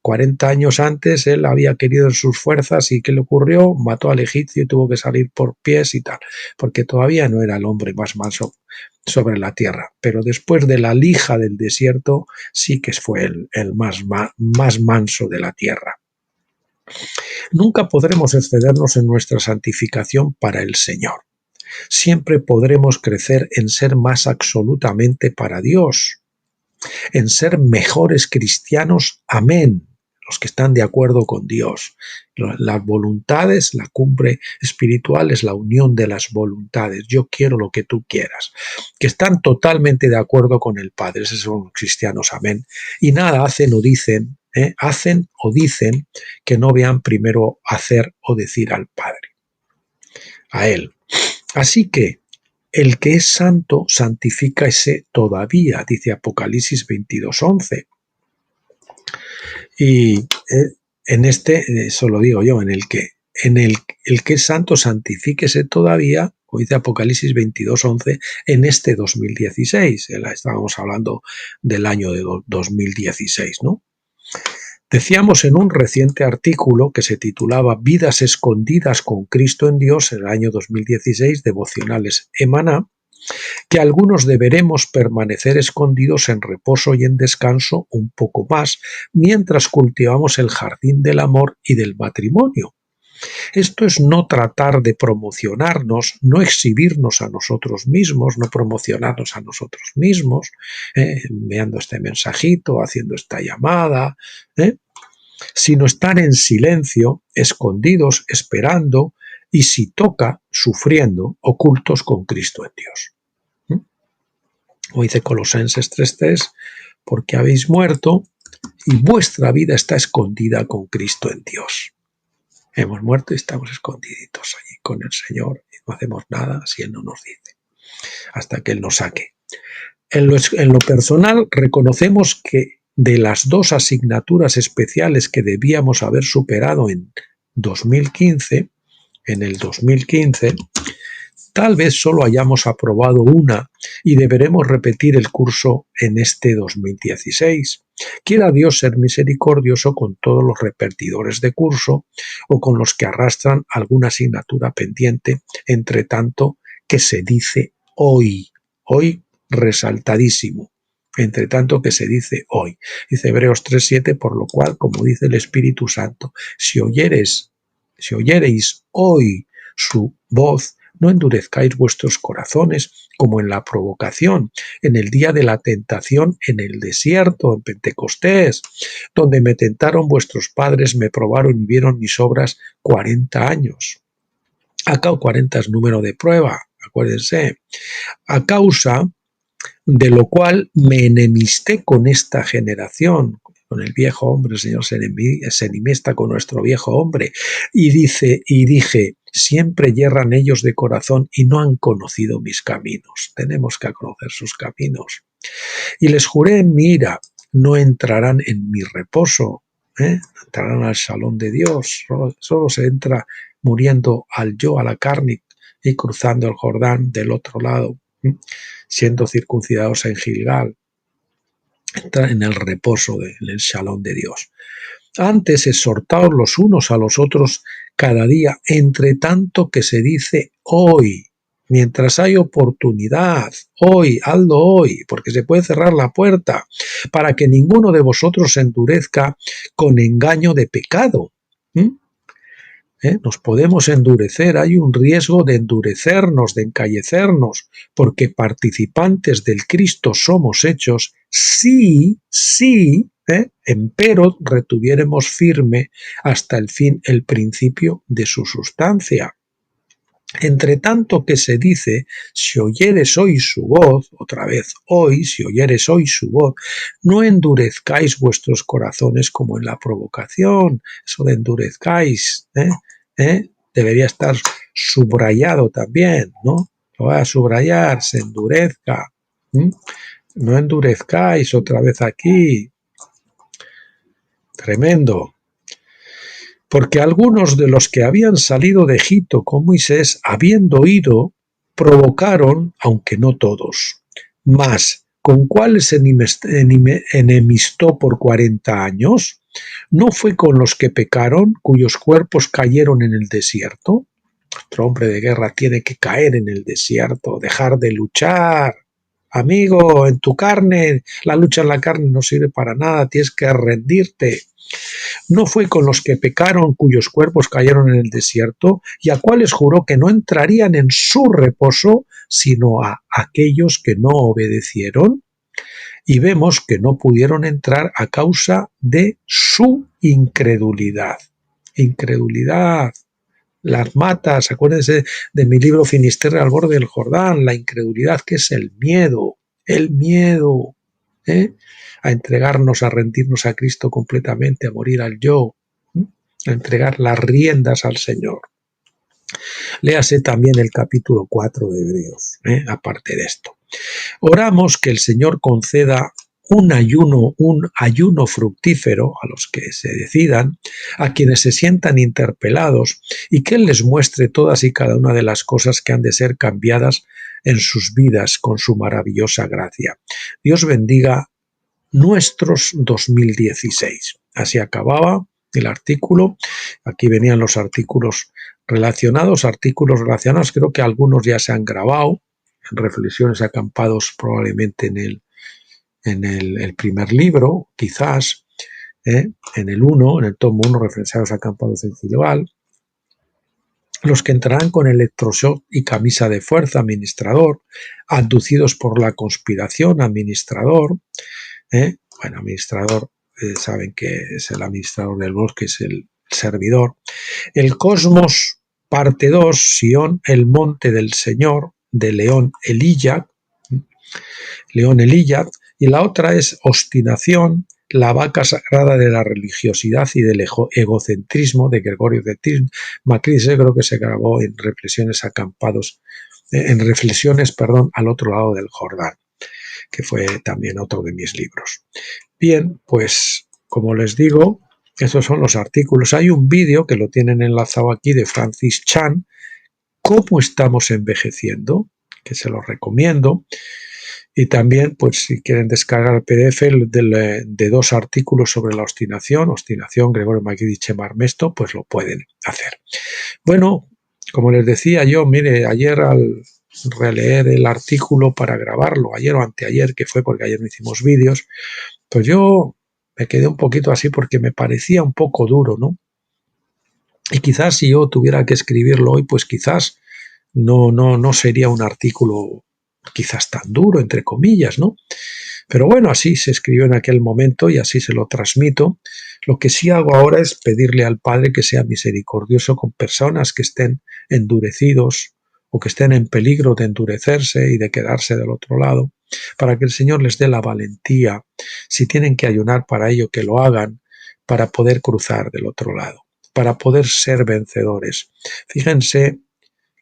Speaker 2: 40 años antes él había querido en sus fuerzas y ¿qué le ocurrió? Mató al egipcio y tuvo que salir por pies y tal, porque todavía no era el hombre más manso sobre la tierra, pero después de la lija del desierto sí que fue el más manso de la tierra. Nunca podremos excedernos en nuestra santificación para el Señor. Siempre podremos crecer en ser más absolutamente para Dios, en ser mejores cristianos, amén, los que están de acuerdo con Dios. Las voluntades, la cumbre espiritual es la unión de las voluntades. Yo quiero lo que tú quieras. Que están totalmente de acuerdo con el Padre. Esos son los cristianos, amén. Y nada hacen o dicen, que no vean primero hacer o decir al Padre, a Él. Así que el que es santo, santifícase todavía, dice Apocalipsis 22:11. Y en eso lo digo yo, el que es santo, santifíquese todavía, como dice Apocalipsis 22:11, en este 2016. Estábamos hablando del año de 2016, ¿no? Decíamos en un reciente artículo que se titulaba Vidas escondidas con Cristo en Dios, en el año 2016, Devocionales Emaná, que algunos deberemos permanecer escondidos en reposo y en descanso un poco más mientras cultivamos el jardín del amor y del matrimonio. Esto es no tratar de promocionarnos, no exhibirnos a nosotros mismos, no promocionarnos a nosotros mismos, enviando este mensajito, haciendo esta llamada, sino estar en silencio, escondidos, esperando y si toca, sufriendo, ocultos con Cristo en Dios. Como dice Colosenses 3:3, porque habéis muerto y vuestra vida está escondida con Cristo en Dios. Hemos muerto y estamos escondiditos allí con el Señor y no hacemos nada si Él no nos dice, hasta que Él nos saque. En lo personal, reconocemos que de las 2 asignaturas especiales que debíamos haber superado en el 2015, tal vez solo hayamos aprobado una y deberemos repetir el curso en este 2016. Quiera Dios ser misericordioso con todos los repetidores de curso o con los que arrastran alguna asignatura pendiente, entre tanto que se dice hoy resaltadísimo, entre tanto que se dice hoy. Dice Hebreos 3:7, por lo cual, como dice el Espíritu Santo, si oyereis hoy su voz, no endurezcáis vuestros corazones como en la provocación, en el día de la tentación en el desierto, en Pentecostés, donde me tentaron vuestros padres, me probaron y vieron mis obras 40 años. Acá 40 es número de prueba, acuérdense. A causa de lo cual me enemisté con esta generación, con el viejo hombre. El Señor se enemista con nuestro viejo hombre. Y dije, siempre yerran ellos de corazón y no han conocido mis caminos. Tenemos que conocer sus caminos. Y les juré en mi ira, no entrarán en mi reposo, entrarán al salón de Dios. Solo se entra muriendo al yo, a la carne, y cruzando el Jordán del otro lado, siendo circuncidados en Gilgal, entrar en el reposo en el Shalom de Dios. Antes exhortaos los unos a los otros cada día, entre tanto que se dice hoy, mientras hay oportunidad, hoy, hazlo hoy, porque se puede cerrar la puerta, para que ninguno de vosotros se endurezca con engaño de pecado. Nos podemos endurecer, hay un riesgo de endurecernos, de encallecernos, porque participantes del Cristo somos hechos, sí, empero retuviéremos firme hasta el fin el principio de su sustancia. Entre tanto que se dice, si oyeres hoy su voz, otra vez hoy, si oyeres hoy su voz, no endurezcáis vuestros corazones como en la provocación. Eso de endurezcáis, debería estar subrayado también, ¿no? Lo voy a subrayar, se endurezca. No endurezcáis otra vez aquí. Tremendo. Porque algunos de los que habían salido de Egipto con Moisés, habiendo oído, provocaron, aunque no todos. Mas, ¿con cuáles enemistó por 40 años? ¿No fue con los que pecaron, cuyos cuerpos cayeron en el desierto? Nuestro hombre de guerra tiene que caer en el desierto, dejar de luchar. Amigo, en tu carne, la lucha en la carne no sirve para nada, tienes que rendirte. ¿No fue con los que pecaron, cuyos cuerpos cayeron en el desierto, y a cuáles juró que no entrarían en su reposo, sino a aquellos que no obedecieron? Y vemos que no pudieron entrar a causa de su incredulidad. Incredulidad. Las matas, acuérdense de mi libro Finisterre al borde del Jordán, la incredulidad, que es el miedo, a entregarnos, a rendirnos a Cristo completamente, a morir al yo, a entregar las riendas al Señor. Léase también el capítulo 4 de Hebreos, aparte de esto. Oramos que el Señor conceda un ayuno fructífero a los que se decidan, a quienes se sientan interpelados, y que Él les muestre todas y cada una de las cosas que han de ser cambiadas en sus vidas con su maravillosa gracia. Dios bendiga nuestros 2016. Así acababa el artículo. Aquí venían los artículos relacionados. Creo que algunos ya se han grabado en Reflexiones acampados, probablemente en el primer libro, quizás, en el 1, en el tomo 1, Reflexiones acampados en Gilgal. Los que entrarán con electroshock y camisa de fuerza, administrador, abducidos por la conspiración, administrador. Bueno, administrador, saben que es el administrador del bosque, es el servidor. El cosmos, parte 2, Sion, el monte del Señor, de León Elíyad, y la otra es obstinación, la vaca sagrada de la religiosidad y del egocentrismo, de Gregorio de Macrise. Creo que se grabó en Reflexiones acampados, al otro lado del Jordán, que fue también otro de mis libros. Bien, pues como les digo, estos son los artículos. Hay un vídeo que lo tienen enlazado aquí de Francis Chan, ¿Cómo estamos envejeciendo?, que se lo recomiendo. Y también, pues si quieren descargar el PDF de 2 artículos sobre la obstinación, Gregorio Macrise Marmesto, pues lo pueden hacer. Bueno, como les decía yo, mire, ayer al releer el artículo para grabarlo, ayer o anteayer, que fue porque ayer no hicimos vídeos, pues yo me quedé un poquito así porque me parecía un poco duro, ¿no? Y quizás si yo tuviera que escribirlo hoy, pues quizás no sería un artículo quizás tan duro, entre comillas, ¿no? Pero bueno, así se escribió en aquel momento y así se lo transmito. Lo que sí hago ahora es pedirle al Padre que sea misericordioso con personas que estén endurecidos o que estén en peligro de endurecerse y de quedarse del otro lado, para que el Señor les dé la valentía, si tienen que ayunar para ello, que lo hagan, para poder cruzar del otro lado, para poder ser vencedores. Fíjense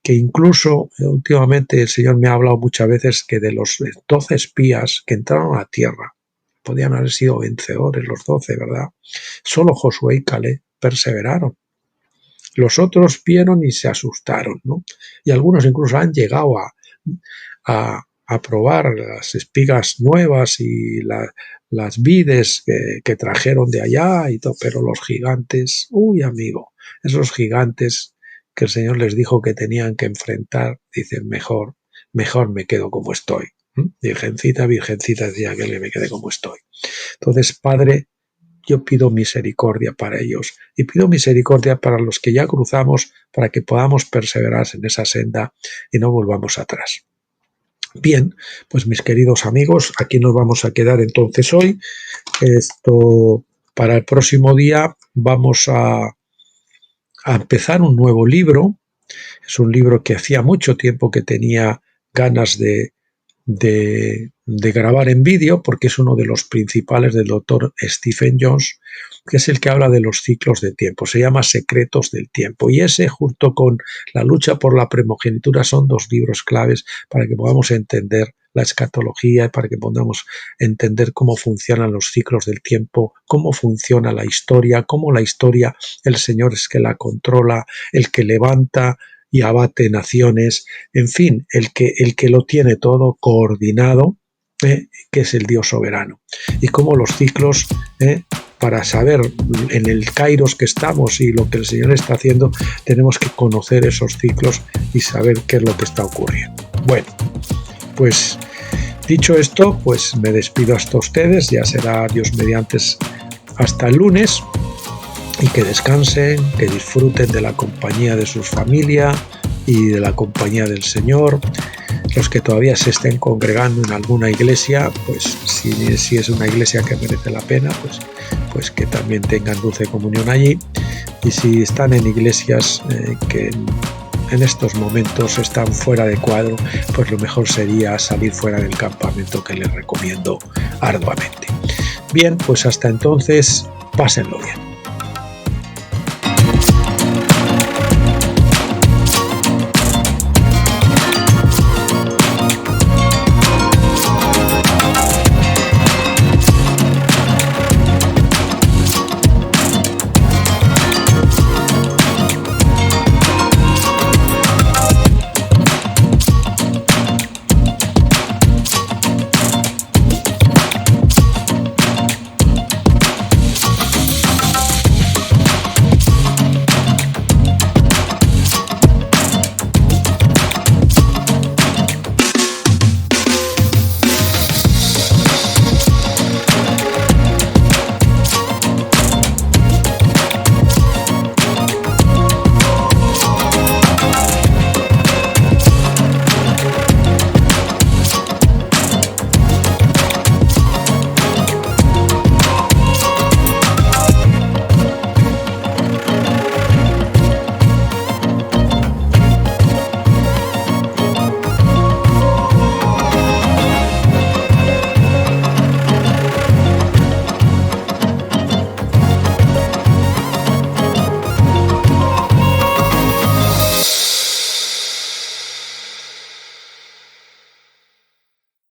Speaker 2: que incluso últimamente el Señor me ha hablado muchas veces que de los 12 espías que entraron a la tierra, podían haber sido vencedores los 12, ¿verdad? Solo Josué y Caleb perseveraron. Los otros vieron y se asustaron, ¿no? Y algunos incluso han llegado a probar las espigas nuevas y las vides que trajeron de allá y todo, pero los gigantes, uy amigo, esos gigantes que el Señor les dijo que tenían que enfrentar, dicen, mejor me quedo como estoy. Virgencita, decía que me quedé como estoy. Entonces, Padre, yo pido misericordia para ellos y pido misericordia para los que ya cruzamos, para que podamos perseverar en esa senda y no volvamos atrás. Bien, pues mis queridos amigos, aquí nos vamos a quedar entonces hoy. Para el próximo día vamos a empezar un nuevo libro. Es un libro que hacía mucho tiempo que tenía ganas de grabar en vídeo, porque es uno de los principales del doctor Stephen Jones, que es el que habla de los ciclos de tiempo. Se llama Secretos del Tiempo, y ese, junto con La lucha por la primogenitura, son 2 libros claves para que podamos entender la escatología y para que podamos entender cómo funcionan los ciclos del tiempo, cómo funciona la historia, cómo la historia el Señor es que la controla, el que levanta y abate naciones, en fin, el que lo tiene todo coordinado, que es el Dios soberano. Y cómo los ciclos, para saber en el kairos que estamos y lo que el Señor está haciendo, tenemos que conocer esos ciclos y saber qué es lo que está ocurriendo. Bueno, pues dicho esto, pues me despido hasta ustedes, ya será Dios mediante hasta el lunes. Y que descansen, que disfruten de la compañía de sus familias y de la compañía del Señor. Los que todavía se estén congregando en alguna iglesia, pues si es una iglesia que merece la pena, pues que también tengan dulce comunión allí. Y si están en iglesias que en estos momentos están fuera de cuadro, pues lo mejor sería salir fuera del campamento, que les recomiendo arduamente. Bien, pues hasta entonces, pásenlo bien.